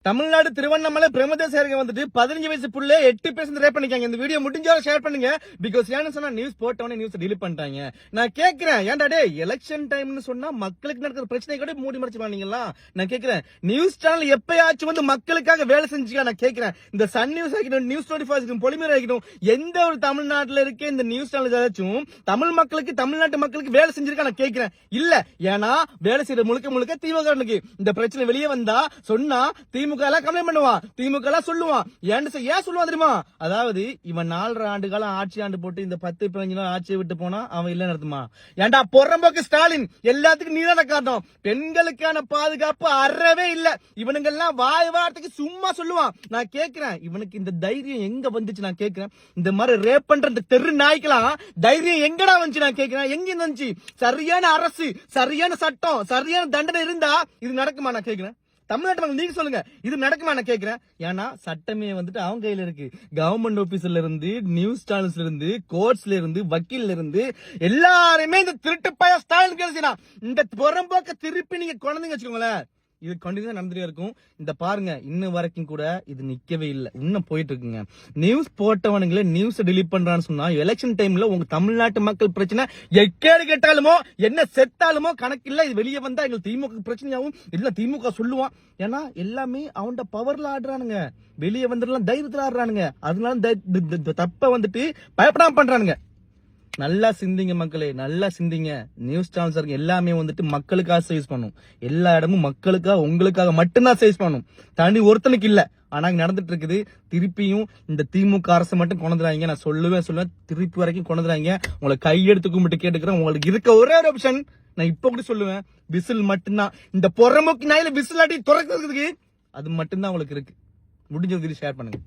தமிழ்நாடு திருவண்ணாமலை பிரேமதாசருக்கு வந்துட்டு 15 வயசு புள்ள 8% ரேப் பண்ணிக்காங்க. இந்த வீடியோ முடிஞ்சாலும் ஷேர் பண்ணுங்க. பிகாஸ் ஏன்னு சொன்னா நியூஸ் போட்டவனே நியூஸ் டிலீட் பண்ணிட்டாங்க. நான் கேக்குறேன், ஏன்டா டேய் எலெக்ஷன் டைம்னு சொன்னா மக்களுக்கு நடக்கிற பிரச்சனை கூட மூடி மறைச்சு பண்ணீங்களா? நான் கேக்குறேன், நியூஸ் சேனல் எப்பயாச்சும் வந்து மக்களுக்காக வேலை செஞ்சுக்கா? நான் கேக்குறேன், இந்த சன் நியூஸ் ஆகிடும், நியூஸ் 24 ஆகிடும், பொலிமர் ஆகிடும், எந்த ஒரு தமிழ்நாட்டுல இருக்க இந்த நியூஸ் சேனல் ஏதாச்சும் தமிழ் மக்களுக்கு, தமிழ்நாட்டு மக்களுக்கு வேலை செஞ்சிருக்கா? நான் கேக்குறேன். இல்ல, ஏன்னா வேலை செய்யற முழுக்க முழுக்க திமுக. இந்த பிரச்சனை வெளியே வந்தா சொன்னா திமுக எல்லாம் கம்ப்ளைண்ட் பண்ணுவான், திமுக எல்லாம் சொல்லுவான். ஏன் சொல்லுவான் தெரியுமா? அதாவது இவன் 4 ஆண்டு காலம் ஆட்சி ஆண்டு போட்டு இந்த 10-15 நாள் ஆட்சியை விட்டு போனா அவன் இல்ல நடத்துமா? ஏன்டா பொறம்போக்கு ஸ்டாலின், எல்லாத்துக்கும் நீதான காரணம். பெண்களுக்கான பாதுகாப்பு அறவே இல்ல. இவனுங்க எல்லாம் வாய் வார்த்தைக்கு சும்மா சொல்லுவான். நான் கேக்குறேன், இவனுக்கு இந்த தைரியம் எங்க வந்துச்சு? நான் கேக்குறேன், இந்த மாதிரி ரேப் பண்ற தெரு நாய்க்கலாம் தைரியம் எங்கடா வந்துச்சு? நான் கேக்குறேன், எங்க வந்துச்சு? சரியான அரசு, சரியான சட்டம், சரியான தண்டனை இருந்தா இது நடக்குமா? நான் கேக்குறேன். தமிழ்நாட்டு நீங்க சொல்லுங்க, இது நடக்குமா? நான் கேக்குறேன். ஏன்னா சட்டமே வந்துட்டு அவங்க கையில இருக்கு. கவர்மெண்ட் ஆபீஸ்ல இருந்து, நியூஸ் சேனல்ஸ்ல இருந்து, கோர்ட்ஸ்ல இருந்து, வக்கீல்ல இருந்து எல்லாருமே இந்த திருட்டு பய ஸ்டைல் கேள்வினா இந்த புறம்போக்க திருப்பி நீங்க குழந்தைங்க வச்சுக்கோங்களேன், இது கண்டிப்பா நடந்துட்டே இருக்கும். இந்த பாருங்க, இன்னும் வரைக்கும் கூட இது நிக்கவே இல்லை, இன்னும் போயிட்டு இருக்குங்க. நியூஸ் போட்டவனுங்களே நியூஸ் டிலீட் பண்றான்னு சொன்னா எலெக்ஷன் டைம்ல உங்க தமிழ்நாட்டு மக்கள் பிரச்சனை எக்கேடு கேட்டாலுமோ என்ன செத்தாலுமோ கணக்கு இல்ல. இது வெளியே வந்தா எங்களுக்கு திமுக பிரச்சனையாவும் இல்ல திமுக சொல்லுவான். ஏன்னா எல்லாமே அவன் பவர்ல ஆடுறானுங்க, வெளியே வந்துடலாம் தைரியத்துல ஆடுறானுங்க. அதனால தப்ப வந்துட்டு பயப்படாம பண்றானுங்க. நல்லா சிந்திங்க மக்களே, நல்லா சிந்திங்க. நியூஸ் சேனல்ஸ் எல்லாமே வந்துட்டு மக்களுக்காக சேஸ் பண்ணும். எல்லா இடமும் மக்களுக்காக, உங்களுக்காக மட்டும்தான் சேஸ் பண்ணும், தனி ஒருத்தனுக்கு இல்ல. ஆனா நடந்துட்டு இருக்குது. திருப்பியும் இந்த திமுக அரசு மட்டும் கொண்டுறாங்க. நான் சொல்லுவேன், திருப்பி வரைக்கும் கொண்டுறாங்க. உங்களை கையெடுத்து கும்பிட்டு கேட்டுக்கிறேன், உங்களுக்கு இருக்க ஒரே ஒரு ஆப்ஷன் நான் இப்ப கூட சொல்லுவேன், விசில் மட்டும்தான். இந்த பொறமோக்கு நாயில விசில் ஆட்டி துறக்கிறதுக்கு அது மட்டும்தான் உங்களுக்கு இருக்கு. முடிஞ்சதுக்கு ஷேர் பண்ணுங்க.